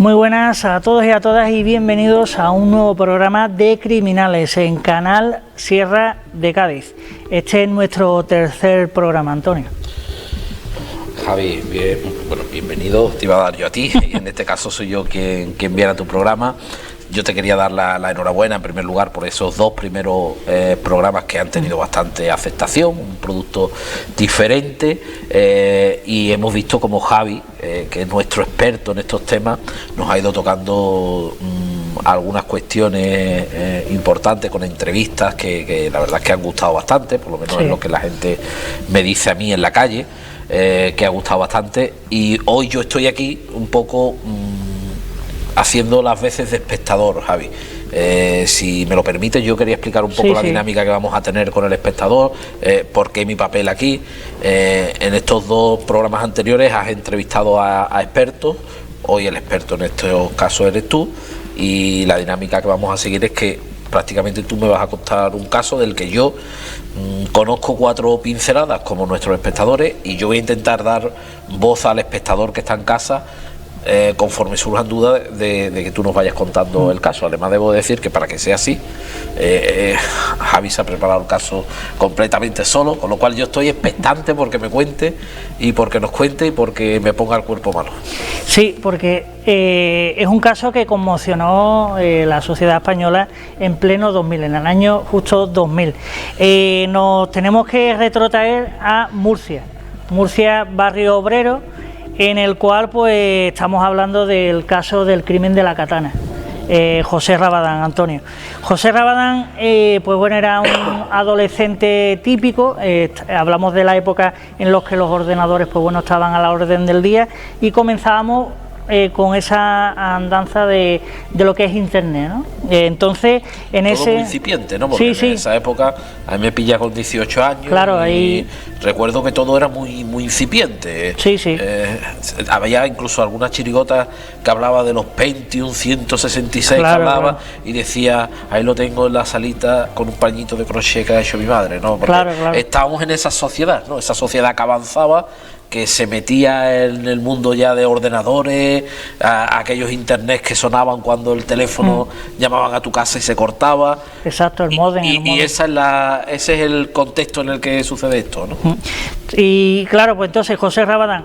Muy buenas a todos y a todas y bienvenidos a un nuevo programa de Criminales en Canal Sierra de Cádiz. Este es nuestro tercer programa, Antonio. Javi, bienvenido, te iba a dar yo a ti, y en este caso soy yo quien viene a tu programa. Yo te quería dar la enhorabuena en primer lugar por esos dos primeros programas que han tenido bastante aceptación, un producto diferente, y hemos visto como Javi, que es nuestro experto en estos temas, nos ha ido tocando algunas cuestiones importantes con entrevistas que la verdad es que han gustado bastante, por lo menos es lo que la gente me dice a mí en la calle, que ha gustado bastante, y hoy yo estoy aquí un poco haciendo las veces de espectador, Javi. Si me lo permites, yo quería explicar un poco la dinámica que vamos a tener con el espectador, por qué mi papel aquí. En estos dos programas anteriores has entrevistado a expertos, hoy el experto en este caso eres tú, y la dinámica que vamos a seguir es que prácticamente tú me vas a contar un caso del que yo conozco 4 pinceladas como nuestros espectadores, y yo voy a intentar dar voz al espectador que está en casa conforme surjan dudas de que tú nos vayas contando el caso. Además debo decir que para que sea así, Javi se ha preparado el caso completamente solo, con lo cual yo estoy expectante porque me cuente y porque nos cuente y porque me ponga el cuerpo malo. Sí, porque es un caso que conmocionó la sociedad española en pleno 2000, en el año justo 2000. Nos tenemos que retrotraer a Murcia, barrio obrero, en el cual pues estamos hablando del caso del crimen de la katana. José Rabadán, Antonio. José Rabadán, pues bueno, era un adolescente típico. Hablamos de la época en los que los ordenadores, pues bueno, estaban a la orden del día, y comenzábamos con esa andanza de lo que es internet, ¿no? Entonces, en todo ese... muy incipiente, ¿no? Porque en esa época, a mí me pilla con 18 años, claro, y ahí... recuerdo que todo era muy incipiente. Había incluso algunas chirigotas que hablaba de los Pentium 166, claro, que hablaba, y decía, ahí lo tengo en la salita con un pañito de crochet que ha hecho mi madre, ¿no? Porque estábamos en esa sociedad, ¿no? Esa sociedad que avanzaba, que se metía en el mundo ya de ordenadores, a aquellos internet que sonaban cuando el teléfono llamaban a tu casa y se cortaba. Exacto, el modem. Y ese es el contexto en el que sucede esto, ¿no? Y claro, pues entonces José Rabadán,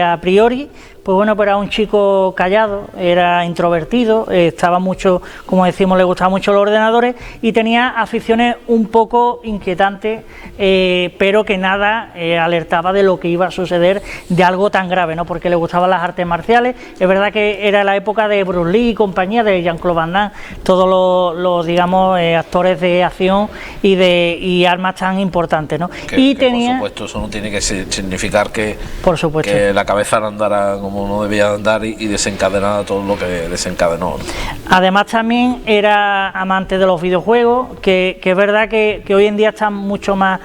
a priori, pues bueno, pues era un chico callado, era introvertido, estaba mucho, como decimos, le gustaban mucho los ordenadores y tenía aficiones un poco inquietantes, pero que nada alertaba de lo que iba a suceder, de algo tan grave, ¿no? Porque le gustaban las artes marciales. Es verdad que era la época de Bruce Lee y compañía, de Jean-Claude Van Damme, todos los digamos, actores de acción y armas tan importantes, ¿no? Por supuesto, eso no tiene que significar que la cabeza no andara como no debía andar y desencadenar todo lo que desencadenó, ¿no? Además también era amante de los videojuegos, que es verdad que hoy en día están mucho más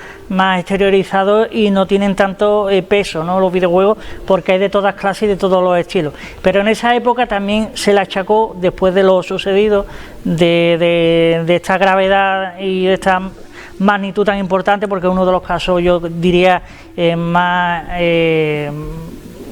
exteriorizados y no tienen tanto peso, ¿no? Los videojuegos, porque hay de todas clases y de todos los estilos. Pero en esa época también se le achacó, después de lo sucedido, de esta gravedad y de esta magnitud tan importante, porque es uno de los casos, yo diría, más...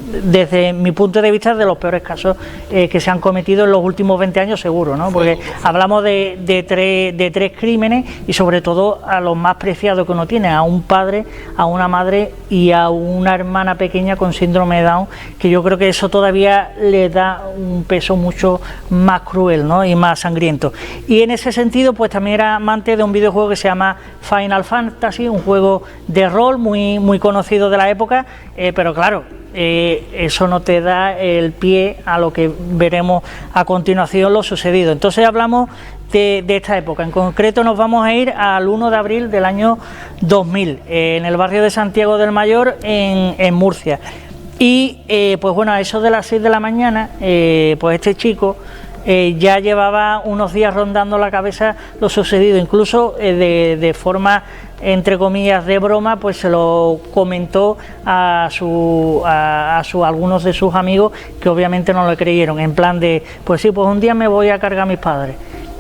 desde mi punto de vista, de los peores casos que se han cometido en los últimos 20 años seguro, ¿no? Porque hablamos de tres crímenes, y sobre todo a los más preciados que uno tiene, a un padre, a una madre y a una hermana pequeña con síndrome de Down, que yo creo que eso todavía le da un peso mucho más cruel, ¿no? Y más sangriento. Y en ese sentido, pues también era amante de un videojuego que se llama Final Fantasy, un juego de rol muy conocido de la época, pero claro, eso no te da el pie a lo que veremos a continuación, lo sucedido. Entonces hablamos de esta época. En concreto nos vamos a ir al 1 de abril del año 2000, en el barrio de Santiago del Mayor, en Murcia. Y pues bueno, a eso de las 6 de la mañana, pues este chico ya llevaba unos días rondando la cabeza lo sucedido, incluso de forma, entre comillas, de broma, pues se lo comentó a algunos de sus amigos, que obviamente no le creyeron, en plan de, pues sí, pues un día me voy a cargar a mis padres.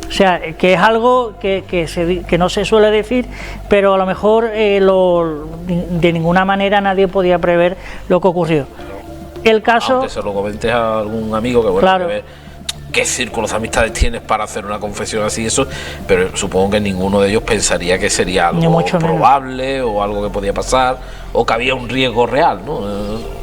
O sea, que es algo que no se suele decir, pero a lo mejor de ninguna manera nadie podía prever lo que ocurrió. El caso... Aunque se lo comentes a algún amigo que, bueno, claro, que ve qué círculos de amistades tienes para hacer una confesión así, eso, pero supongo que ninguno de ellos pensaría que sería algo probable o algo que podía pasar o que había un riesgo real, ¿no?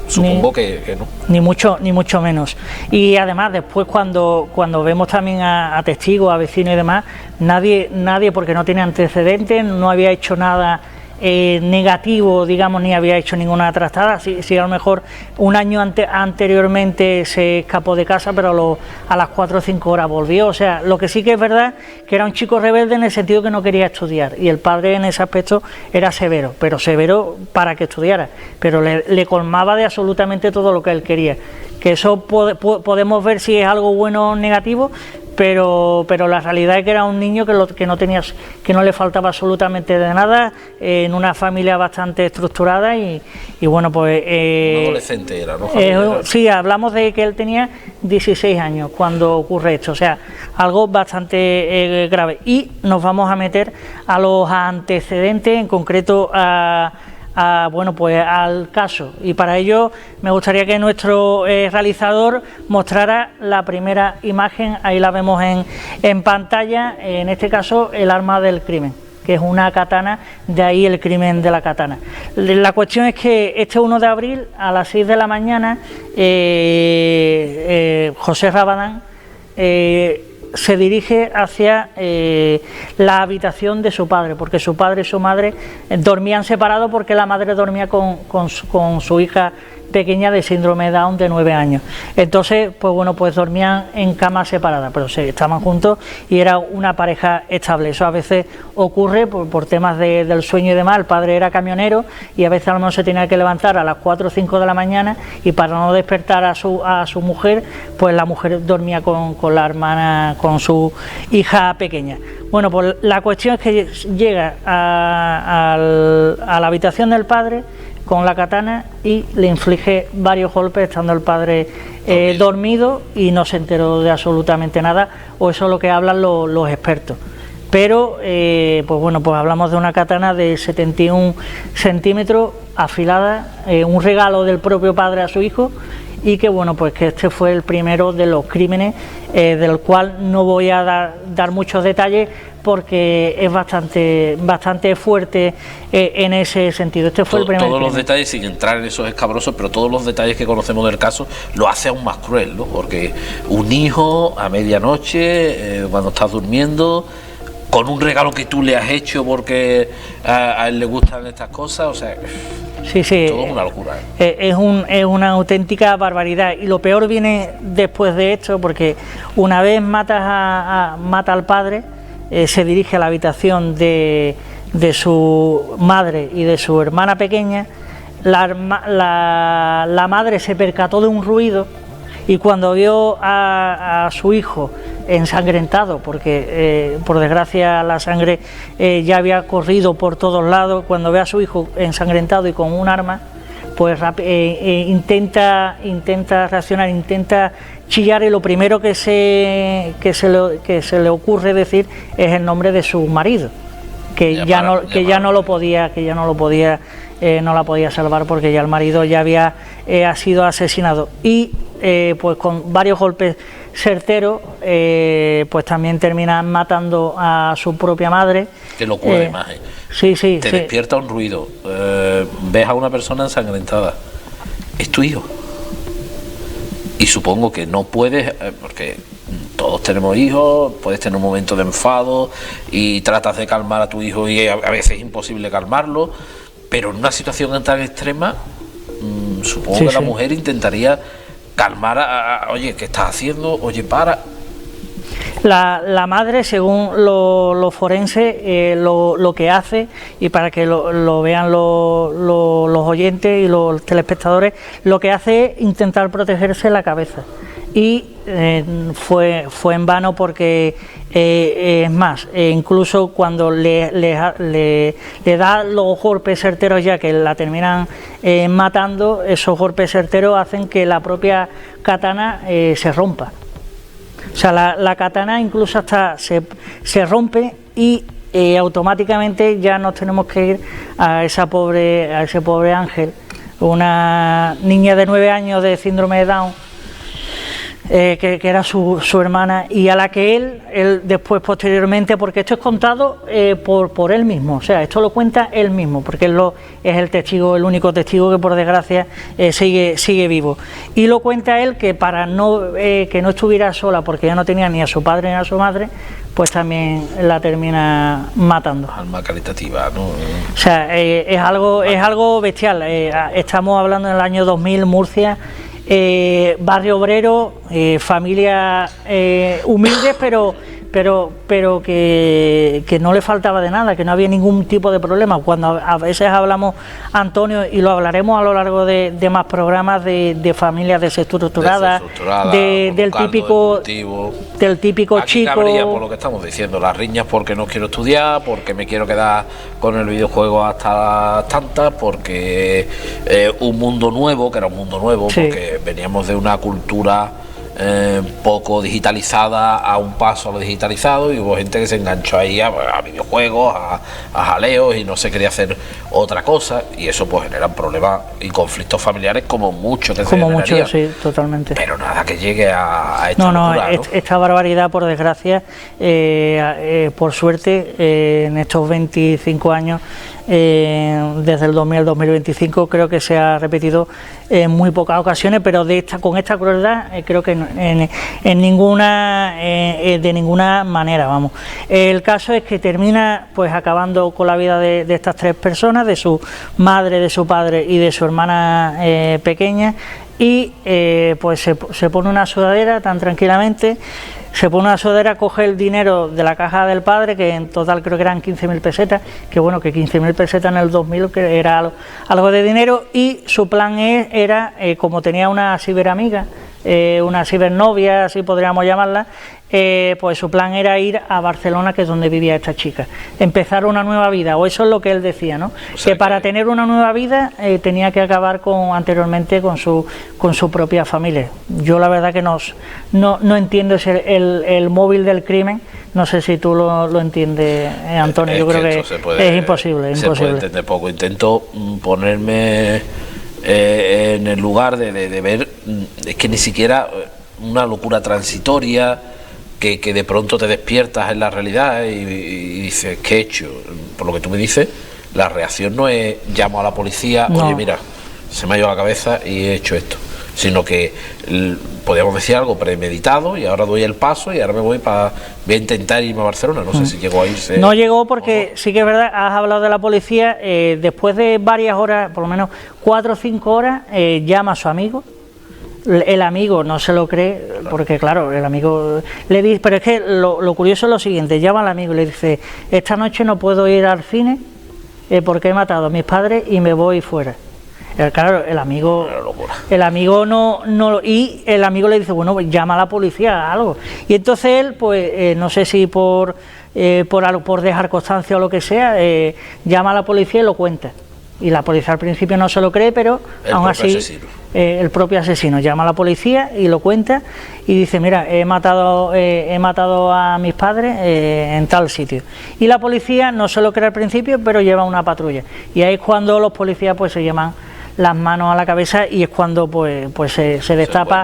Supongo que no. Ni mucho menos. Y además después cuando vemos también a testigos, a vecinos y demás, nadie porque no tiene antecedentes, no había hecho nada negativo, digamos, ni había hecho ninguna trastada. Sí, a lo mejor un año anteriormente se escapó de casa, pero a las 4 o 5 horas volvió. O sea, lo que sí que es verdad que era un chico rebelde en el sentido que no quería estudiar, y el padre en ese aspecto era severo, pero severo para que estudiara, pero le colmaba de absolutamente todo lo que él quería. Que eso podemos ver si es algo bueno o negativo, pero la realidad es que era un niño que no le faltaba absolutamente de nada, en una familia bastante estructurada y bueno, pues... un adolescente era, ¿no? Sí, hablamos de que él tenía 16 años cuando ocurre esto, o sea, algo bastante grave. Y nos vamos a meter a los antecedentes, en concreto bueno, pues al caso, y para ello me gustaría que nuestro realizador mostrara la primera imagen. Ahí la vemos en pantalla, en este caso el arma del crimen, que es una katana, de ahí el crimen de la katana. La cuestión es que este 1 de abril a las 6 de la mañana José Rabadán se dirige hacia la habitación de su padre, porque su padre y su madre dormían separados, porque la madre dormía con su hija pequeña de síndrome de Down de 9 años. Entonces, pues bueno, pues dormían en camas separadas, pero estaban juntos y era una pareja estable. Eso a veces ocurre por temas del sueño y demás. El padre era camionero y a veces a lo mejor se tenía que levantar a las 4 o 5 de la mañana, y para no despertar a su mujer, pues la mujer dormía con la hermana, con su hija pequeña. Bueno, pues la cuestión es que llega a la habitación del padre con la katana y le inflige varios golpes, estando el padre dormido, y no se enteró de absolutamente nada, o eso es lo que hablan los expertos. Pero, pues bueno, pues hablamos de una katana de 71 centímetros, afilada, un regalo del propio padre a su hijo, y que bueno, pues que este fue el primero de los crímenes, del cual no voy a dar muchos detalles, porque es bastante fuerte en ese sentido. Este fue el primer todos crimen. Los detalles, sin entrar en esos escabrosos, pero todos los detalles que conocemos del caso lo hace aún más cruel, ¿no? Porque un hijo a medianoche, cuando estás durmiendo, con un regalo que tú le has hecho porque a él le gustan estas cosas, o sea... Sí, todo es una locura. Es una auténtica barbaridad, y lo peor viene después de esto, porque una vez mata al padre, se dirige a la habitación de su madre y de su hermana pequeña. La madre se percató de un ruido, y cuando vio a su hijo ensangrentado, porque por desgracia la sangre ya había corrido por todos lados, cuando ve a su hijo ensangrentado y con un arma, pues intenta reaccionar, intenta chillar, y lo primero que se le ocurre decir es el nombre de su marido, que ya no la podía salvar, porque ya el marido ya había sido asesinado. Y pues con varios golpes certeros, pues también terminan matando a su propia madre. Qué locura de imagen. Sí. Te despierta un ruido, ves a una persona ensangrentada, es tu hijo, y supongo que no puedes, porque todos tenemos hijos, puedes tener un momento de enfado y tratas de calmar a tu hijo, y a veces es imposible calmarlo, pero en una situación tan extrema, supongo que la mujer intentaría calmar oye, ¿qué estás haciendo? Oye, para. La madre, según los forenses, lo que hace, y para que lo vean los oyentes y los telespectadores, lo que hace es intentar protegerse la cabeza. Y fue en vano, porque es más, incluso cuando le da los golpes certeros, ya que la terminan matando, esos golpes certeros hacen que la propia katana se rompa. O sea, la katana incluso hasta se rompe, y automáticamente ya nos tenemos que ir a ese pobre ángel, una niña de 9 años de síndrome de Down, que era su hermana, y a la que él después, posteriormente, porque esto es contado por él mismo, o sea, esto lo cuenta él mismo, porque él es el testigo, el único testigo que por desgracia sigue vivo, y lo cuenta él, que para que no estuviera sola, porque ya no tenía ni a su padre ni a su madre, pues también la termina matando. Alma caritativa, ¿no? O sea, es algo bestial. Estamos hablando en el año 2000, Murcia, barrio obrero, familias humildes, pero que no le faltaba de nada, que no había ningún tipo de problema. Cuando a veces hablamos, Antonio, y lo hablaremos a lo largo de más programas, de familias desestructuradas, del típico aquí chico. Cabría, por lo que estamos diciendo, las riñas porque no quiero estudiar, porque me quiero quedar con el videojuego hasta las tantas, porque un mundo nuevo, que era un mundo nuevo, sí, porque veníamos de una cultura poco digitalizada a un paso a lo digitalizado, y hubo gente que se enganchó ahí a videojuegos, a jaleos, y no se quería hacer otra cosa, y eso pues genera problemas y conflictos familiares como mucho que como mucho, sí, totalmente, pero nada que llegue a esta locura, ¿no? Esta barbaridad, por desgracia, por suerte, en estos 25 años, desde el 2000 al 2025, creo que se ha repetido en muy pocas ocasiones, pero con esta crueldad creo que de ninguna manera, vamos. El caso es que termina pues acabando con la vida de estas 3 personas, de su madre, de su padre y de su hermana pequeña, y pues se pone una sudadera tan tranquilamente. Se pone una sudadera, coge el dinero de la caja del padre, que en total creo que eran 15.000 pesetas, que bueno, que 15.000 pesetas en el 2000 que era algo de dinero, y su plan era, como tenía una ciberamiga, una cibernovia, así podríamos llamarla, pues su plan era ir a Barcelona, que es donde vivía esta chica, empezar una nueva vida, o eso es lo que él decía, ¿no? O sea, que para tener una nueva vida tenía que acabar anteriormente con su propia familia. Yo la verdad que no entiendo el móvil del crimen. No sé si tú lo entiendes, Antonio. Yo creo que es imposible. Se puede entender poco. Intento ponerme en el lugar de ver, es que ni siquiera una locura transitoria, que de pronto te despiertas en la realidad y dices, ¿qué he hecho? Por lo que tú me dices, la reacción no es llamo a la policía, no. Oye, mira, se me ha ido la cabeza y he hecho esto, sino que podríamos decir algo premeditado, y ahora doy el paso y ahora voy a intentar irme a Barcelona. No sé si llegó a irse. No llegó, porque sí que es verdad, has hablado de la policía, después de varias horas, por lo menos 4 o 5 horas, llama a su amigo. El amigo no se lo cree, porque claro, el amigo le dice, pero es que lo curioso es lo siguiente, llama al amigo y le dice, esta noche no puedo ir al cine porque he matado a mis padres y me voy fuera. Claro, el amigo no, y el amigo le dice, bueno, pues llama a la policía, algo. Y entonces él, pues no sé si por dejar constancia o lo que sea, llama a la policía y lo cuenta. Y la policía al principio no se lo cree, pero aún así el propio asesino llama a la policía y lo cuenta y dice, mira, he matado a mis padres en tal sitio. Y la policía no se lo cree al principio, pero lleva una patrulla. Y ahí es cuando los policías pues se llevan las manos a la cabeza, y es cuando pues se destapa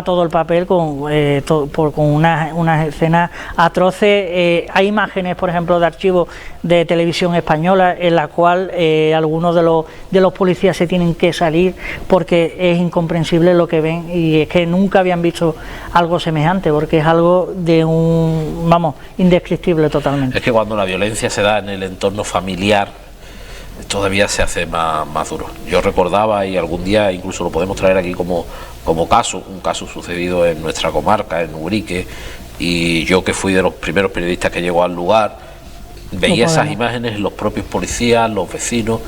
todo el papel con unas escenas atroces. Hay imágenes, por ejemplo, de archivos de televisión española en la cual algunos de los policías se tienen que salir porque es incomprensible lo que ven, y es que nunca habían visto algo semejante, porque es algo indescriptible totalmente. Es que cuando la violencia se da en el entorno familiar, todavía se hace más duro. Yo recordaba, y algún día incluso lo podemos traer aquí como caso, un caso sucedido en nuestra comarca, en Ubrique, y yo, que fui de los primeros periodistas que llegó al lugar, veía esas imágenes, los propios policías, los vecinos,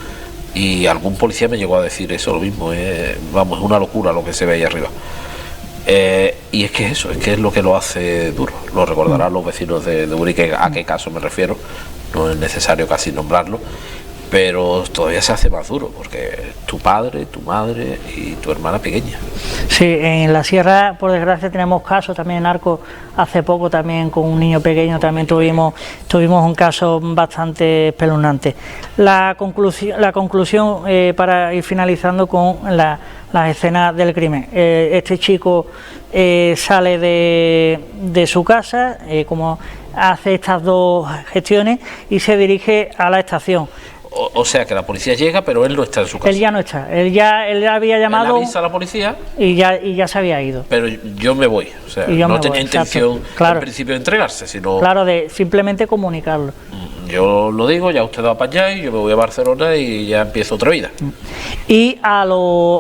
y algún policía me llegó a decir eso, lo mismo, es una locura lo que se ve ahí arriba. Y es que eso, es que es lo que lo hace duro. Lo recordarán los vecinos de Ubrique a qué caso me refiero, no es necesario casi nombrarlo. pero todavía se hace más duro, porque tu padre, tu madre y tu hermana pequeña. Sí, en la sierra, por desgracia, tenemos casos también en Arcos, hace poco también con un niño pequeño también tuvimos un caso bastante espeluznante. La conclusión para ir finalizando con las escenas del crimen. Este chico sale de su casa, como hace estas dos gestiones, y se dirige a la estación. O sea que la policía llega, pero él no está en su casa. Él ya no está, él había llamado. Él avisa a la policía y ya se había ido. Pero yo me voy, o sea, no tenía intención claro, en principio de entregarse, sino. Claro, de simplemente comunicarlo. Yo lo digo, ya usted va para allá y yo me voy a Barcelona y ya empiezo otra vida. Y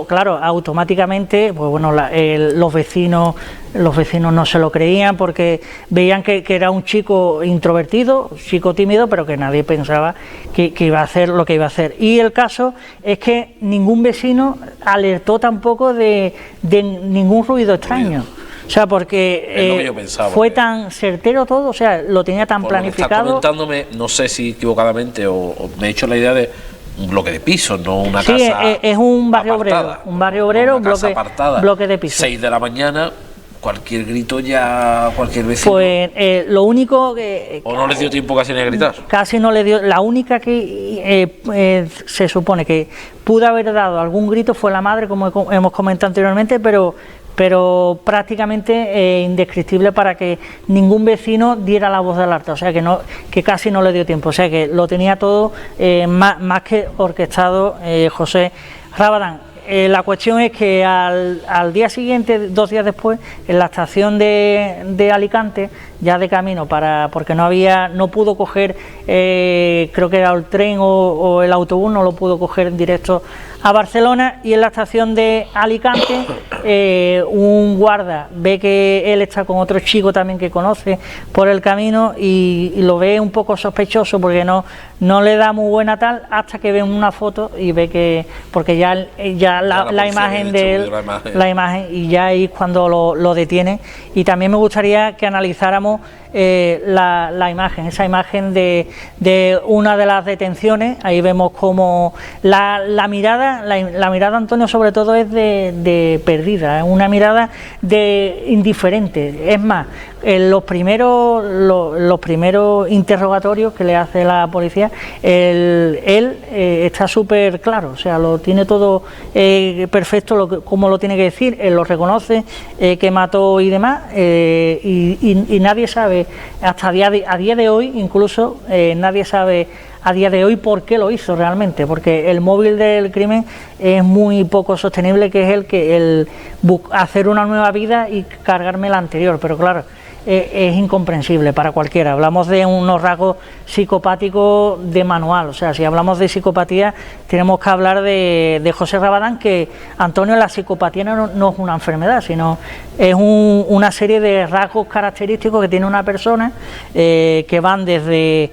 claro, automáticamente, pues bueno, los vecinos no se lo creían porque veían que era un chico introvertido, chico tímido, pero que nadie pensaba que iba a hacer lo que iba a hacer. Y el caso es que ningún vecino alertó tampoco de ningún ruido extraño. O sea, porque fue tan certero todo, o sea, lo tenía tan planificado. Lo que está comentándome, no sé si equivocadamente o me he hecho la idea de un bloque de pisos, no una casa. Sí, es un barrio apartada, obrero, bloque de pisos. 6 de la mañana, cualquier grito ya, cualquier vecino. Pues lo único que. ¿O no le dio tiempo casi ni a gritar? Casi no le dio. La única que se supone que pudo haber dado algún grito fue la madre, como hemos comentado anteriormente, pero prácticamente indescriptible para que ningún vecino diera la voz de alerta, o sea que casi no le dio tiempo, o sea que lo tenía todo más que orquestado José Rabadán. La cuestión es que al día siguiente, 2 días después, en la estación de Alicante, ya de camino, porque no pudo coger, creo que era el tren o el autobús, no lo pudo coger en directo a Barcelona, y en la estación de Alicante un guarda ve que él está con otro chico también que conoce por el camino y lo ve un poco sospechoso porque no le da muy buena tal, hasta que ve una foto y ve que, porque ya la imagen de él, la imagen, y ya ahí es cuando lo detiene. Y también me gustaría que analizáramos esa imagen de una de las detenciones. Ahí vemos como la mirada, Antonio, sobre todo es de perdida, es una mirada de indiferente. Es más, en los primeros interrogatorios que le hace la policía, él está súper claro, o sea, lo tiene todo perfecto, como lo tiene que decir, él lo reconoce, que mató y demás, y nadie sabe, hasta a día de hoy, incluso nadie sabe a día de hoy por qué lo hizo realmente, porque el móvil del crimen es muy poco sostenible, que es el hacer una nueva vida y cargarme la anterior, pero claro, es incomprensible para cualquiera. Hablamos de unos rasgos psicopáticos de manual, o sea, si hablamos de psicopatía tenemos que hablar de José Rabadán, que, Antonio, la psicopatía no es una enfermedad, sino es una serie de rasgos característicos que tiene una persona, que van desde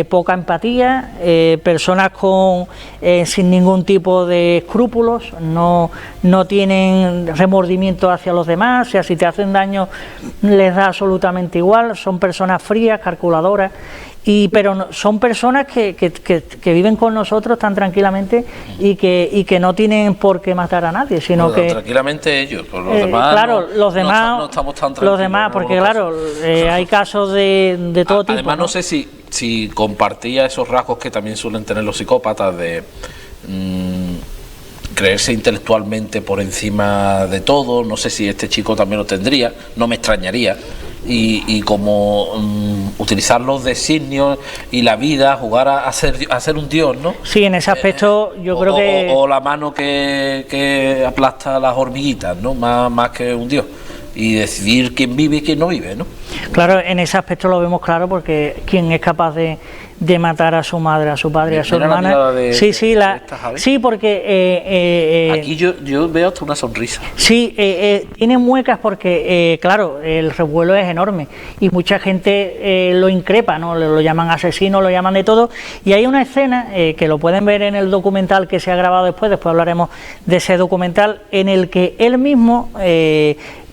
poca empatía, personas sin ningún tipo de escrúpulos, no tienen remordimiento hacia los demás, o sea, si te hacen daño les da absolutamente igual, son personas frías, calculadoras, pero son personas que viven con nosotros tan tranquilamente y que no tienen por qué matar a nadie, sino que tranquilamente ellos, pues los demás, claro, los demás no estamos tan tranquilos, los demás, porque claro, hay casos de todo tipo. Además, no sé si compartía esos rasgos que también suelen tener los psicópatas de creerse intelectualmente por encima de todo. No sé si este chico también lo tendría, no me extrañaría, y como utilizar los designios y la vida, jugar a ser un dios, ¿no? Sí, en ese aspecto yo creo que... O la mano que aplasta las hormiguitas, ¿no? Más que un dios. Y decidir quién vive y quién no vive, ¿no? Claro, en ese aspecto lo vemos claro, porque quién es capaz de matar a su madre, a su padre, a su hermana. Sí, porque aquí yo veo hasta una sonrisa. Sí, tiene muecas porque, claro, el revuelo es enorme y mucha gente lo increpa, ¿no? Lo llaman asesino, lo llaman de todo. Y hay una escena que lo pueden ver en el documental que se ha grabado después hablaremos de ese documental, en el que él mismo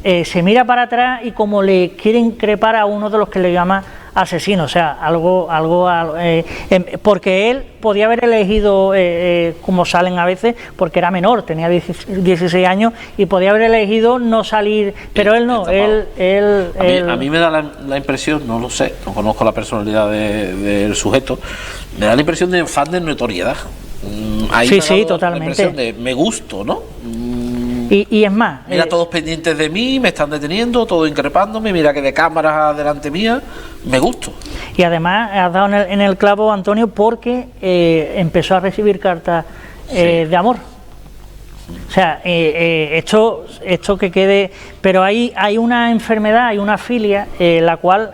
se mira para atrás y como le quieren increpar a uno de los que le llama asesino, o sea, porque él podía haber elegido, como salen a veces, porque era menor, tenía 16 años y podía haber elegido no salir, pero él no, a mí me da la impresión, no lo sé, no conozco la personalidad del sujeto, me da la impresión de fan de notoriedad. Ahí sí, totalmente. La impresión de me gusto, ¿no? Y es más, mira, todos pendientes de mí, me están deteniendo, todos increpándome, mira que de cámaras delante mía, me gusto. Y además has dado en el clavo, Antonio, porque empezó a recibir cartas de amor. O sea, esto que quede, pero hay una enfermedad, hay una filia, la cual,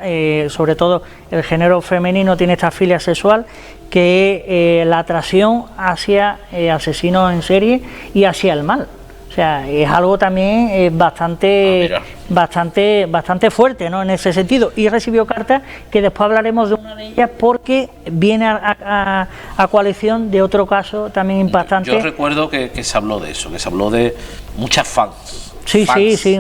sobre todo el género femenino tiene esta filia sexual, que es la atracción hacia asesinos en serie y hacia el mal. O sea, es algo también bastante fuerte, ¿no?, en ese sentido. Y recibió cartas que después hablaremos de una de ellas porque viene a coalición de otro caso también impactante. Yo recuerdo que se habló de eso, que se habló de muchas fans. Sí,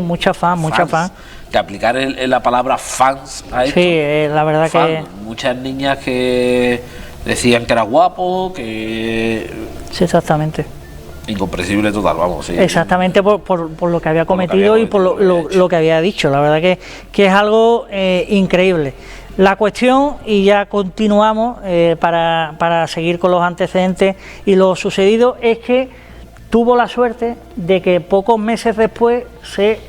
muchas fans. De aplicar la palabra fans a esto. Sí, la verdad que... Muchas niñas que decían que era guapo, que... Sí, exactamente. Incomprensible total, vamos. Sí. Exactamente por lo que había cometido y por lo que había dicho. La verdad que es algo increíble. La cuestión, y ya continuamos para seguir con los antecedentes y lo sucedido, es que tuvo la suerte de que pocos meses después se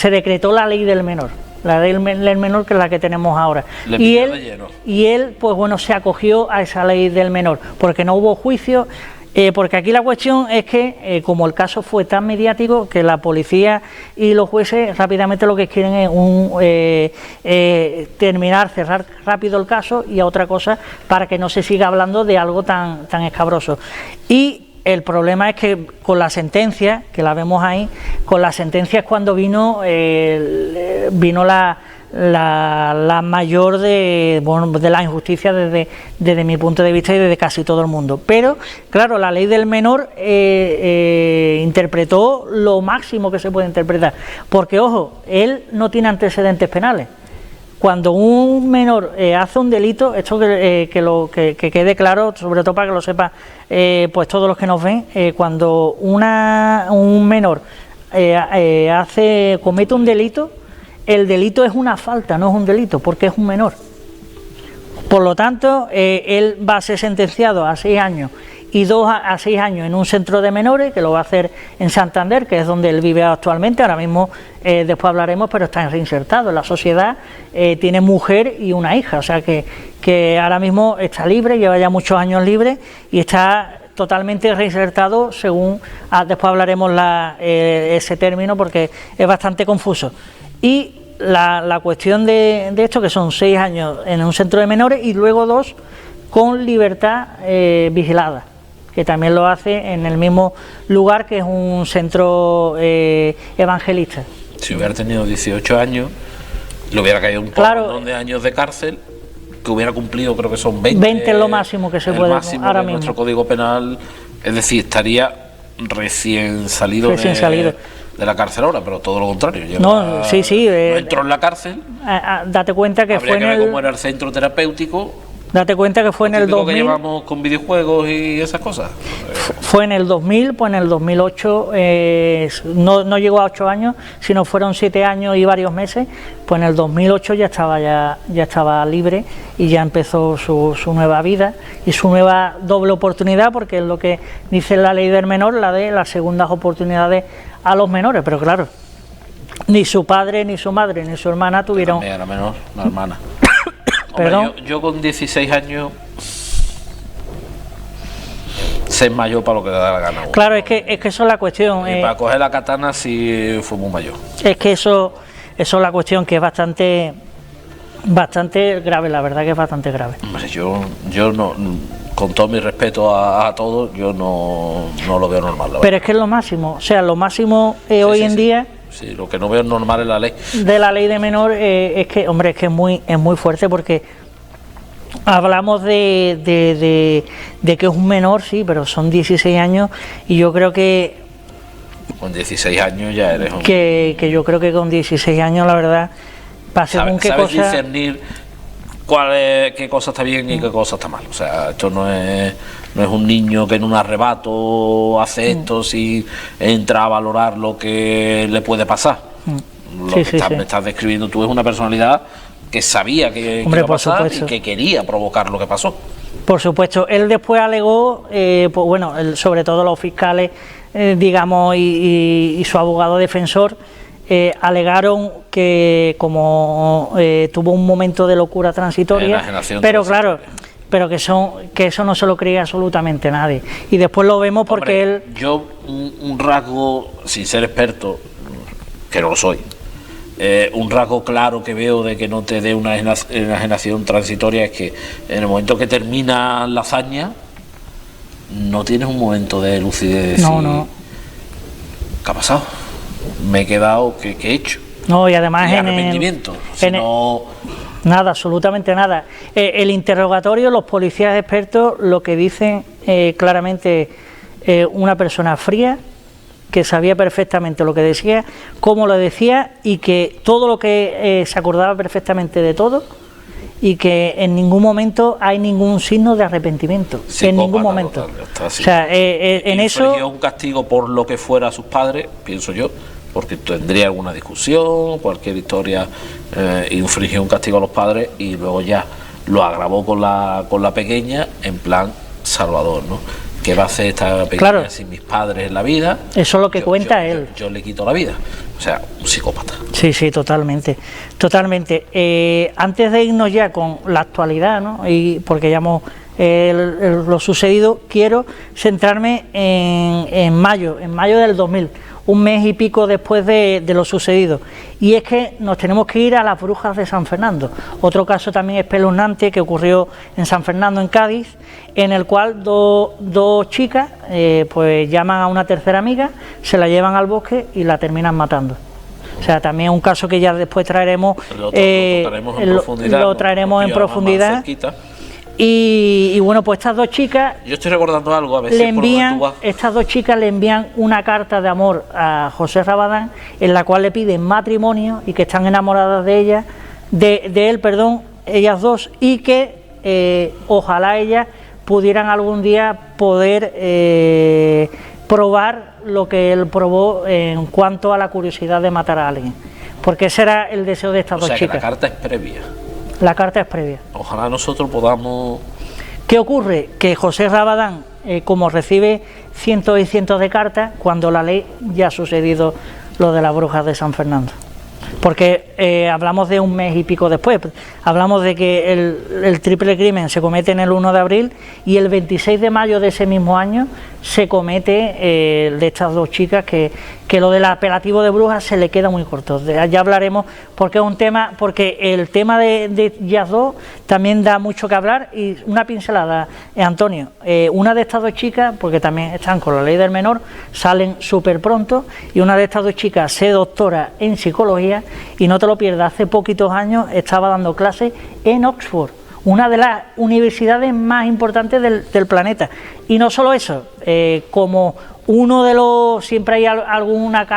decretó la ley del menor. La ley del menor, que es la que tenemos ahora. Y él, pues bueno, se acogió a esa ley del menor, porque no hubo juicio. Porque aquí la cuestión es que, como el caso fue tan mediático, que la policía y los jueces rápidamente lo que quieren es cerrar rápido el caso y a otra cosa para que no se siga hablando de algo tan escabroso. Y el problema es que con la sentencia, que la vemos ahí, con la sentencia es cuando vino la mayor de la injusticia desde mi punto de vista y desde casi todo el mundo. Pero claro, la ley del menor interpretó lo máximo que se puede interpretar, porque ojo, él no tiene antecedentes penales. Cuando un menor hace un delito, esto que quede claro, sobre todo para que lo sepan pues todos los que nos ven, cuando un menor comete un delito, el delito es una falta, no es un delito, porque es un menor. Por lo tanto, él va a ser sentenciado a 6 años y 2 a 6 años en un centro de menores, que lo va a hacer en Santander, que es donde él vive actualmente. Ahora mismo, después hablaremos, pero está reinsertado en la sociedad, tiene mujer y una hija, o sea que ahora mismo está libre, lleva ya muchos años libre y está totalmente reinsertado, según después hablaremos ese término, porque es bastante confuso. Y la cuestión de esto, que son 6 años en un centro de menores y luego 2 con libertad vigilada, que también lo hace en el mismo lugar, que es un centro evangelista. Si hubiera tenido 18 años, le hubiera caído un montón de años de cárcel, que hubiera cumplido, creo que son 20. 20 es lo máximo que se puede ahora mismo. Nuestro Código Penal, es decir, estaría recién salido de la cárcel ahora, pero todo lo contrario. No entró en la cárcel. Date cuenta que fue ver cómo era el centro terapéutico. Date cuenta que fue en el 2000. Que llevamos con videojuegos y esas cosas. Fue en el 2000, pues en el 2008 no llegó a 8 años, sino fueron 7 años y varios meses. Pues en el 2008 ya estaba libre y ya empezó su nueva vida y su nueva doble oportunidad, porque es lo que dice la ley del menor, la de las segundas oportunidades a los menores. Pero claro, ni su padre, ni su madre, ni su hermana tuvieron... Era menor, una hermana. Perdón. Yo con 16 años ser mayor para lo que le da la gana. Claro, es que eso es la cuestión. Para coger la katana sí fue muy mayor. Es que eso es la cuestión, que es bastante grave, la verdad que es bastante grave. Hombre, yo no, con todo mi respeto a todos, yo no lo veo normal. Pero es que es lo máximo, o sea, lo máximo hoy en día. Sí, lo que no veo normal es la ley. De la ley de menor es que, hombre, es que es muy fuerte, porque hablamos de que es un menor, sí, pero son 16 años y yo creo que Con 16 años ya eres un... que yo creo que con 16 años, la verdad, para según qué sabes cosa... discernir qué cosa está bien y qué cosa está mal. O sea, esto no es un niño que en un arrebato hace esto sin entra a valorar lo que le puede pasar. Lo que me estás describiendo tú es una personalidad que sabía que iba a pasar y que quería provocar lo que pasó. Por supuesto, él después alegó, pues bueno, sobre todo los fiscales, digamos, y su abogado defensor, alegaron que como tuvo un momento de locura transitoria, pero claro, pero que eso no se lo creía absolutamente nadie. Y después lo vemos porque él... Yo, un rasgo, sin ser experto, que no lo soy, un rasgo claro que veo de que no te dé una enajenación transitoria es que en el momento que termina la hazaña no tienes un momento de lucidez de decir, no. ¿Qué ha pasado? Me he quedado, ¿qué he hecho? No, y además y arrepentimiento, nada, absolutamente nada. El interrogatorio, los policías expertos lo que dicen claramente, una persona fría, que sabía perfectamente lo que decía, cómo lo decía, y que todo lo que se acordaba perfectamente de todo, y que en ningún momento hay ningún signo de arrepentimiento, en ningún momento. Total, o sea, en eso... un castigo por lo que fuera a sus padres, pienso yo, porque tendría alguna discusión, cualquier historia, infringió un castigo a los padres y luego ya lo agravó con la pequeña en plan salvador, ¿no? ¿Qué va a hacer esta pequeña sin mis padres en la vida? Eso es lo que cuenta él. Yo le quito la vida. O sea, un psicópata. Sí, totalmente. Antes de irnos ya con la actualidad, ¿no? Y porque ya hemos lo sucedido, quiero centrarme en mayo del 2000, un mes y pico después de lo sucedido, y es que nos tenemos que ir a las Brujas de San Fernando, otro caso también espeluznante que ocurrió en San Fernando, en Cádiz, en el cual dos chicas pues llaman a una tercera amiga, se la llevan al bosque y la terminan matando. O sea, también un caso que ya después traeremos, lo traeremos en profundidad. Y bueno, pues estas dos chicas, yo estoy recordando algo, a ver si estas dos chicas le envían una carta de amor a José Rabadán, en la cual le piden matrimonio y que están enamoradas de ella, de él, ellas dos, y que ojalá ellas pudieran algún día poder probar lo que él probó en cuanto a la curiosidad de matar a alguien, porque ese era el deseo de estas dos chicas. La carta es previa. La carta es previa. Ojalá nosotros podamos... ¿Qué ocurre? Que José Rabadán, como recibe cientos y cientos de cartas, cuando la lee ya ha sucedido lo de las Brujas de San Fernando. Porque hablamos de un mes y pico después, hablamos de que el triple crimen se comete en el 1 de abril y el 26 de mayo de ese mismo año se comete el de estas dos chicas, que lo del apelativo de brujas se le queda muy corto. Ya hablaremos porque es un tema, porque el tema de ellas dos también da mucho que hablar. Y una pincelada, Antonio, una de estas dos chicas, porque también están con la ley del menor, salen súper pronto, y una de estas dos chicas se doctora en psicología, y no te lo pierdas, hace poquitos años estaba dando clases en Oxford, una de las universidades más importantes del planeta. Y no solo eso, como uno de los, siempre hay alguna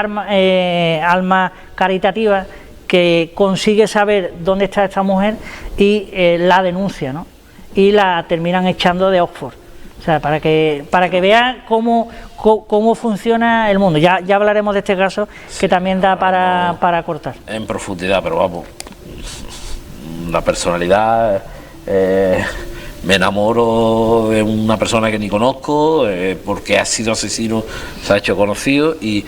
alma caritativa que consigue saber dónde está esta mujer y la denuncia, ¿no? Y la terminan echando de Oxford. O sea, para que vean cómo funciona el mundo. Ya hablaremos de este caso, que también da para cortar. En profundidad, pero vamos, la personalidad... me enamoro de una persona que ni conozco, porque ha sido asesino, se ha hecho conocido. Y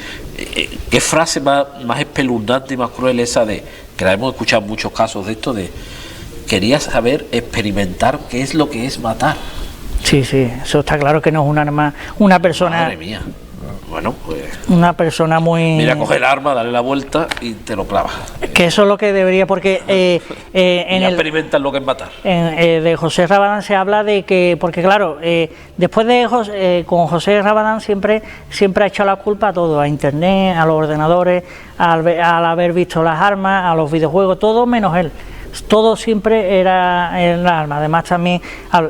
qué frase más espeluznante y más cruel esa de, que la hemos escuchado en muchos casos de esto, de quería saber, experimentar qué es lo que es matar. Sí, eso está claro, que no es un arma, una persona... Madre mía. Bueno, pues... Una persona muy... Mira, coge el arma, dale la vuelta y te lo clavas. Que eso es lo que debería, porque... experimentas lo que es matar. De José Rabadán se habla de que... Porque claro, después de con José Rabadán siempre ha hecho la culpa a todo, a Internet, a los ordenadores, al haber visto las armas, a los videojuegos, todo menos él. Todo siempre era las armas. Además también...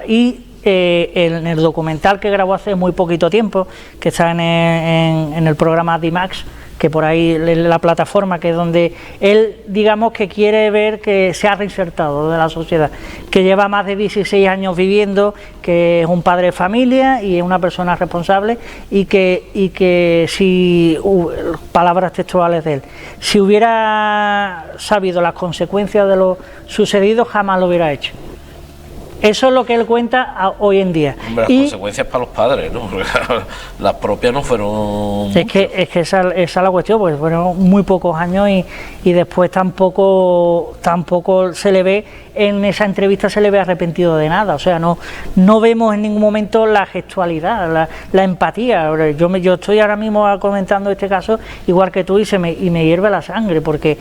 Y en el documental que grabó hace muy poquito tiempo, que está en el programa D-Max, que por ahí la plataforma, que es donde él, digamos, que quiere ver que se ha reinsertado de la sociedad, que lleva más de 16 años viviendo, que es un padre de familia y es una persona responsable, y que si, palabras textuales de él, si hubiera sabido las consecuencias de lo sucedido, jamás lo hubiera hecho. Eso es lo que él cuenta hoy en día. Hombre, las consecuencias para los padres, ¿no? Las propias no fueron... Es que esa es la cuestión, porque fueron muy pocos años y después tampoco se le ve, en esa entrevista se le ve arrepentido de nada. O sea, no vemos en ningún momento la gestualidad, la empatía. Yo estoy ahora mismo comentando este caso igual que tú y me hierve la sangre, porque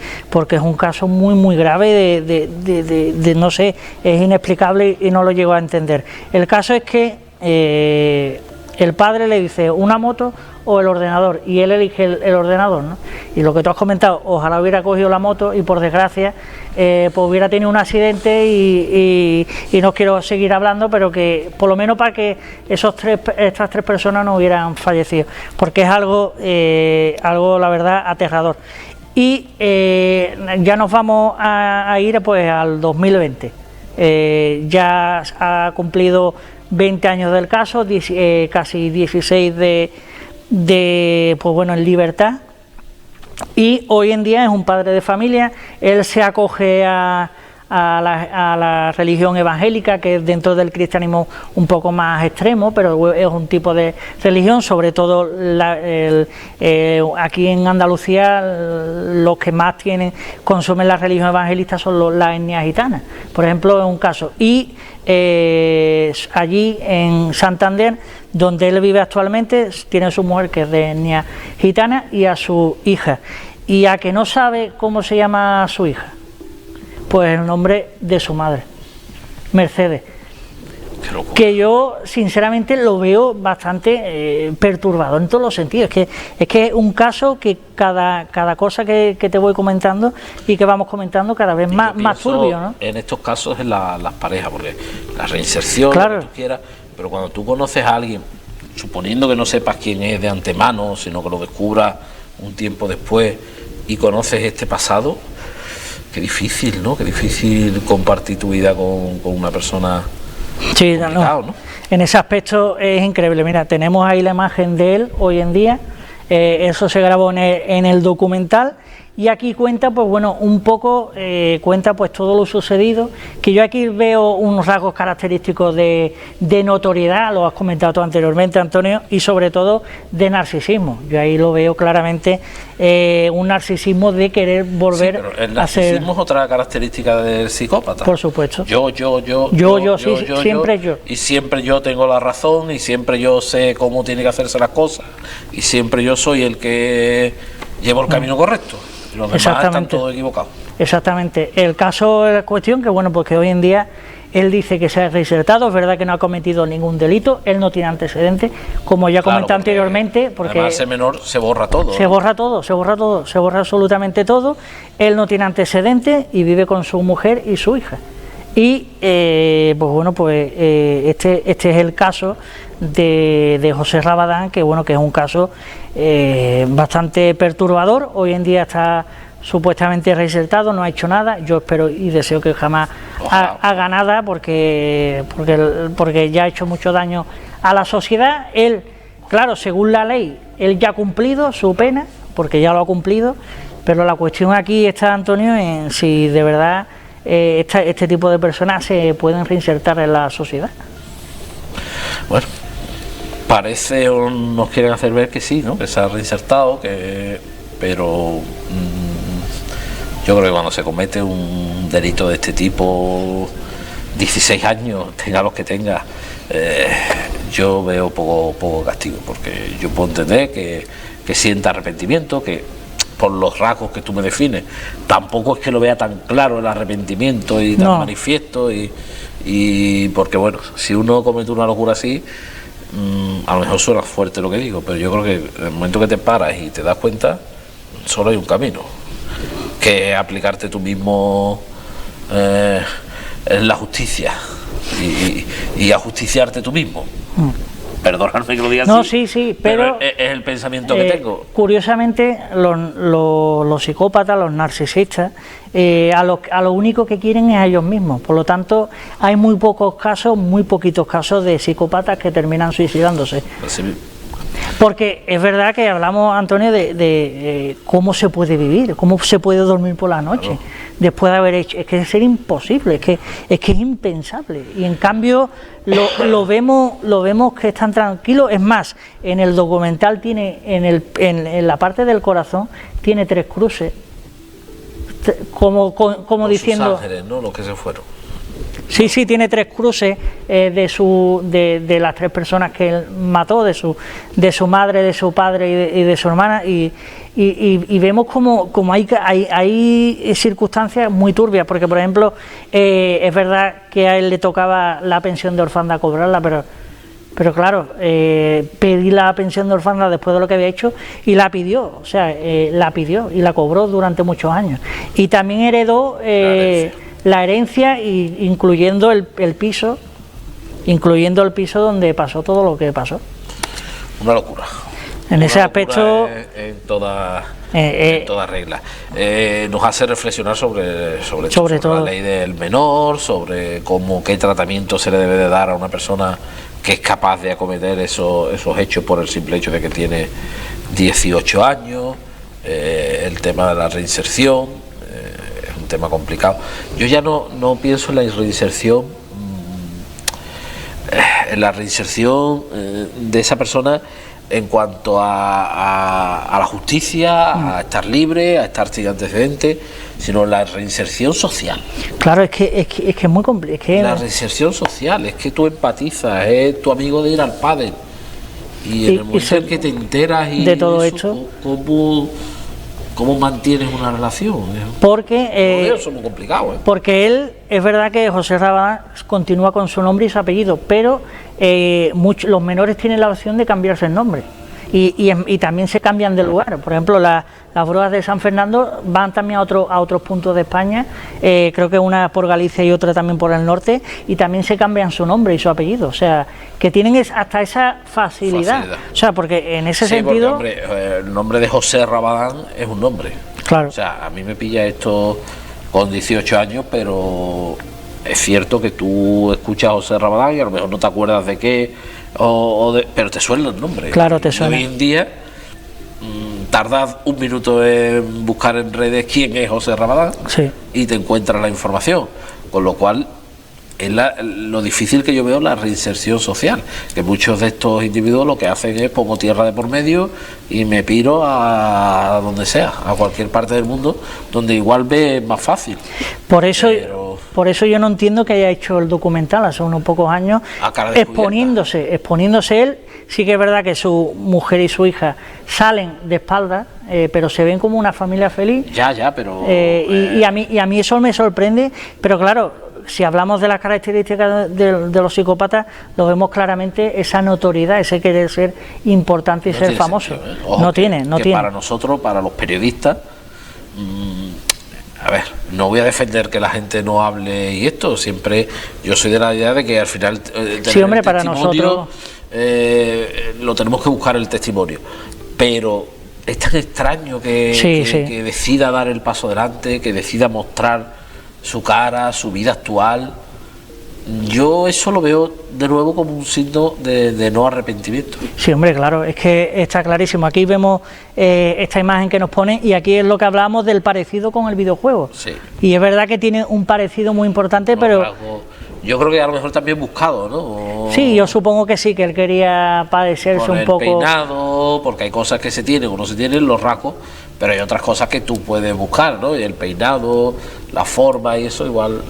es un caso muy, muy grave de no sé, es inexplicable y no lo llego a entender. El caso es que el padre le dice una moto o el ordenador, y él elige el ordenador, ¿no? Y lo que tú has comentado, ojalá hubiera cogido la moto y por desgracia pues hubiera tenido un accidente y no quiero seguir hablando, pero que por lo menos para que estas tres personas no hubieran fallecido, porque es algo la verdad aterrador. Y ya nos vamos a ir pues al 2020. Ya ha cumplido 20 años del caso, casi 16 pues bueno, en libertad, y hoy en día es un padre de familia. Él se acoge a la religión evangélica, que es dentro del cristianismo un poco más extremo, pero es un tipo de religión, sobre todo aquí en Andalucía los que más consumen la religión evangelista son las etnias gitanas, por ejemplo, es un caso. Y allí en Santander, donde él vive actualmente, tiene a su mujer, que es de etnia gitana, y a su hija. Y a que no sabe cómo se llama su hija, pues el nombre de su madre, Mercedes, que yo sinceramente lo veo bastante perturbador en todos los sentidos. Es que es un caso que cada cosa que te voy comentando y que vamos comentando cada vez más turbio, ¿no? En estos casos en las parejas, porque la reinserción, claro, lo que tú quieras, pero cuando tú conoces a alguien, suponiendo que no sepas quién es de antemano, sino que lo descubras un tiempo después y conoces este pasado, qué difícil, ¿no? Qué difícil compartir tu vida con una persona. Sí, ¿no? En ese aspecto es increíble. Mira, tenemos ahí la imagen de él hoy en día. Eso se grabó en el documental. Y aquí cuenta, pues bueno, un poco, cuenta pues todo lo sucedido, que yo aquí veo unos rasgos característicos de notoriedad, lo has comentado tú anteriormente, Antonio, y sobre todo de narcisismo. Yo ahí lo veo claramente, un narcisismo de querer volver sí, pero el narcisismo es otra característica del psicópata. Por supuesto. Yo, siempre yo. Y siempre yo tengo la razón, y siempre yo sé cómo tiene que hacerse las cosas, y siempre yo soy el que llevo el camino correcto. Los demás están todos equivocados. Exactamente. El caso de la cuestión, que bueno, pues que hoy en día él dice que se ha reinsertado, es verdad que no ha cometido ningún delito, él no tiene antecedentes, como ya comenté anteriormente, porque además ese menor se borra todo. Se borra absolutamente todo. Él no tiene antecedentes y vive con su mujer y su hija. Y pues bueno, pues este es el caso de José Rabadán, que bueno, que es un caso bastante perturbador. Hoy en día está supuestamente reinsertado, no ha hecho nada. Yo espero y deseo que jamás haga nada, porque ya ha hecho mucho daño a la sociedad. Él, claro, según la ley, él ya ha cumplido su pena, porque ya lo ha cumplido, pero la cuestión aquí está, Antonio, en si de verdad este tipo de personas se pueden reinsertar en la sociedad. Bueno, parece o nos quieren hacer ver que sí, ¿no? Que se ha reinsertado, pero yo creo que cuando se comete un delito de este tipo, 16 años, tenga los que tenga, yo veo poco castigo, porque yo puedo entender que sienta arrepentimiento, que por los rasgos que tú me defines, tampoco es que lo vea tan claro el arrepentimiento y tan manifiesto, y porque bueno, si uno comete una locura así, a lo mejor suena fuerte lo que digo, pero yo creo que en el momento que te paras y te das cuenta, solo hay un camino, que es aplicarte tú mismo en la justicia, y ajusticiarte tú mismo. Perdóname que lo diga No, así, sí, pero es el pensamiento que tengo. Curiosamente, los psicópatas, los narcisistas, a lo único que quieren es a ellos mismos. Por lo tanto, hay muy poquitos casos de psicópatas que terminan suicidándose. Así mismo. Porque es verdad que hablamos, Antonio, de cómo se puede vivir, cómo se puede dormir por la noche, claro, después de haber hecho. Es que es ser imposible, es que es impensable. Y en cambio lo vemos que están tranquilos. Es más, en el documental tiene, en la parte del corazón, tiene 3 cruces, como diciendo. Sus ángeles, ¿no? Los que se fueron. Sí, tiene 3 cruces de las 3 personas que él mató, de su madre, de su padre y de su hermana, y vemos como hay circunstancias muy turbias, porque por ejemplo es verdad que a él le tocaba la pensión de orfandad cobrarla, pero claro, pedí la pensión de orfandad después de lo que había hecho y la pidió, la pidió y la cobró durante muchos años, y también heredó la herencia, incluyendo el piso donde pasó todo lo que pasó. Una locura. En ese aspecto, en toda regla. Nos hace reflexionar sobre todo la ley del menor, sobre qué tratamiento se le debe de dar a una persona que es capaz de acometer esos hechos por el simple hecho de que tiene 18 años, el tema de la reinserción. Tema complicado. Yo ya no pienso en la reinserción, de esa persona en cuanto a la justicia, a estar libre, a estar sin antecedentes, sino en la reinserción social. Claro, es que es muy complicado. La reinserción social, es que tú empatizas, es tu amigo de ir al pádel, y en el momento en que te enteras de todo esto, ¿cómo mantienes una relación? Porque eso es muy complicado. Porque él, es verdad que José Rabadán continúa con su nombre y su apellido, pero los menores tienen la opción de cambiarse el nombre y también se cambian de lugar. Por ejemplo, las brujas de San Fernando van también a otros puntos de España, creo que una por Galicia y otra también por el norte, y también se cambian su nombre y su apellido, o sea, que tienen hasta esa facilidad. O sea, porque en ese sentido... Porque, hombre, el nombre de José Rabadán es un nombre. Claro. O sea, a mí me pilla esto con 18 años, pero es cierto que tú escuchas a José Rabadán y a lo mejor no te acuerdas de qué, pero te suena el nombre. Claro, te suena. Hoy en día tardas un minuto en buscar en redes quién es José Rabadán, sí, y te encuentras la información, con lo cual es lo difícil que yo veo la reinserción social, que muchos de estos individuos lo que hacen es pongo tierra de por medio y me piro a donde sea, a cualquier parte del mundo donde igual ve más fácil. Por eso yo no entiendo que haya hecho el documental hace unos pocos años, exponiéndose él. Sí que es verdad que su mujer y su hija salen de espaldas, pero se ven como una familia feliz. Pero y a mí eso me sorprende, pero claro, si hablamos de las características de los psicópatas, lo vemos claramente, esa notoriedad, ese querer ser importante y ser famoso. Sentido, no tiene. Para nosotros, para los periodistas, a ver, no voy a defender que la gente no hable y esto, siempre yo soy de la idea de que al final sí, hombre, para nosotros lo tenemos que buscar el testimonio, pero es tan extraño que decida dar el paso adelante, que decida mostrar su cara, su vida actual. Yo eso lo veo de nuevo como un signo de no arrepentimiento. Sí, hombre, claro, es que está clarísimo. Aquí vemos esta imagen que nos ponen y aquí es lo que hablábamos del parecido con el videojuego. Sí. Y es verdad que tiene un parecido muy importante, pero... Yo creo que a lo mejor también buscado, ¿no? Sí, yo supongo que sí, que él quería parecerse un poco... el peinado, porque hay cosas que se tienen o no se tienen, los rasgos, pero hay otras cosas que tú puedes buscar, ¿no? Y el peinado, la forma y eso igual...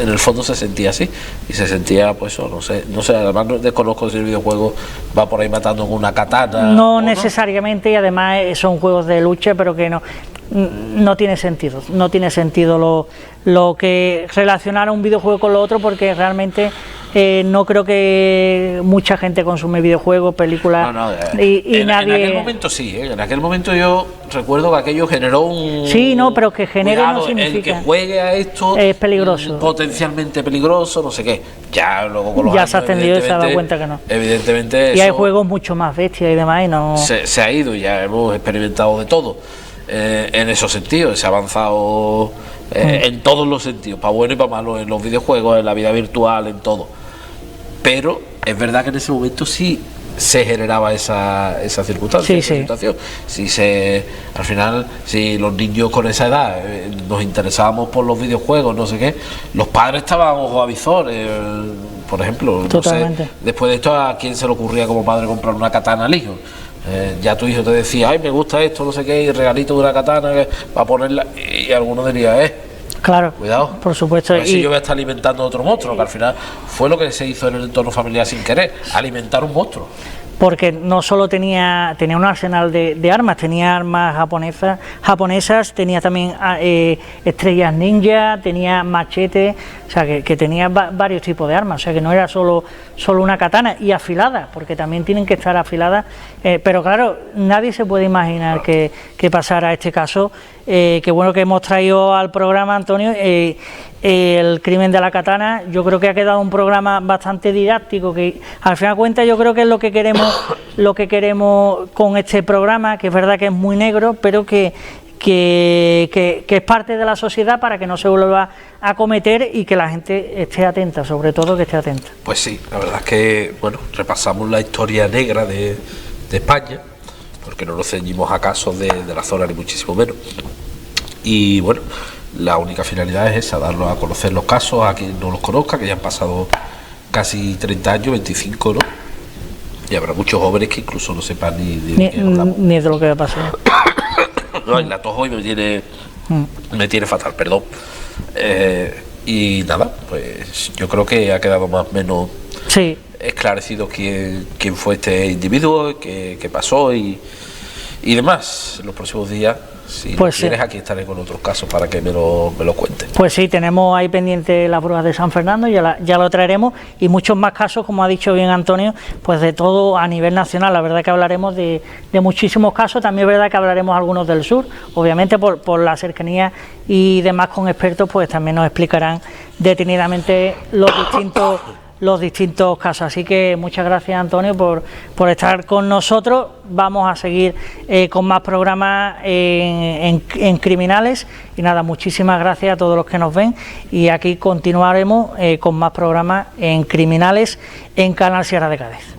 En el fondo se sentía así, y se sentía, pues, no sé, además no desconozco si el videojuego va por ahí matando con una katana. No necesariamente, y además son juegos de lucha, pero que no tiene sentido. No tiene sentido lo que relacionar un videojuego con lo otro, porque realmente No creo que mucha gente consume videojuegos, películas, y nadie... En aquel momento sí, en aquel momento yo recuerdo que aquello generó un... Sí, no, pero que genere cuidado, no significa... el que juegue a esto es peligroso. Potencialmente peligroso, no sé qué. Ya luego con los ya años, se ha extendido y se ha dado cuenta que no. Evidentemente y hay juegos mucho más bestias y demás y no... Se ha ido, ya hemos experimentado de todo en esos sentidos, se ha avanzado en todos los sentidos, para bueno y para malo, en los videojuegos, en la vida virtual, en todo. Pero es verdad que en ese momento sí se generaba esa circunstancia, esa situación. Al final, si los niños con esa edad nos interesábamos por los videojuegos, no sé qué, los padres estaban ojo a visor, por ejemplo. Totalmente. No sé, después de esto, ¿a quién se le ocurría como padre comprar una katana al hijo? Ya tu hijo te decía, ay, me gusta esto, no sé qué, y regalito de una katana para ponerla, y alguno diría, claro, cuidado, por supuesto. A ver si yo voy a estar alimentando a otro monstruo, que al final fue lo que se hizo en el entorno familiar sin querer, alimentar un monstruo. Porque no solo tenía un arsenal de armas, tenía armas japonesas, tenía también estrellas ninja, tenía machetes, o sea que tenía varios tipos de armas, o sea que no era solo una katana, y afiladas, porque también tienen que estar afiladas, pero claro, nadie se puede imaginar que pasara este caso. Qué bueno que hemos traído al programa, Antonio, el crimen de la katana. Yo creo que ha quedado un programa bastante didáctico, que al fin de cuentas yo creo que es lo que queremos con este programa, que es verdad que es muy negro, pero que es parte de la sociedad para que no se vuelva a cometer y que la gente esté atenta, sobre todo que esté atenta. Pues sí, la verdad es que, bueno, repasamos la historia negra de España, porque no nos ceñimos a casos de la zona ni muchísimo menos. Y bueno, la única finalidad es esa, darlos a conocer los casos a quien no los conozca, que ya han pasado casi 30 años, 25, ¿no? Y habrá muchos jóvenes que incluso no sepan ni de lo que ha pasado. No, el atojo hoy me tiene fatal, perdón. Y nada, pues yo creo que ha quedado más o menos esclarecido quién fue este individuo, qué pasó y demás. En los próximos días, si pues quieres, aquí estaré con otros casos para que me lo cuentes. Pues sí, tenemos ahí pendiente las pruebas de San Fernando, ya lo traeremos, y muchos más casos, como ha dicho bien Antonio, pues de todo a nivel nacional. La verdad que hablaremos de muchísimos casos, también es verdad que hablaremos algunos del sur, obviamente por la cercanía y demás, con expertos, pues también nos explicarán detenidamente los distintos casos. Así que muchas gracias, Antonio, por estar con nosotros. Vamos a seguir con más programas en criminales, y nada, muchísimas gracias a todos los que nos ven, y aquí continuaremos con más programas en criminales en Canal Sierra de Cádiz.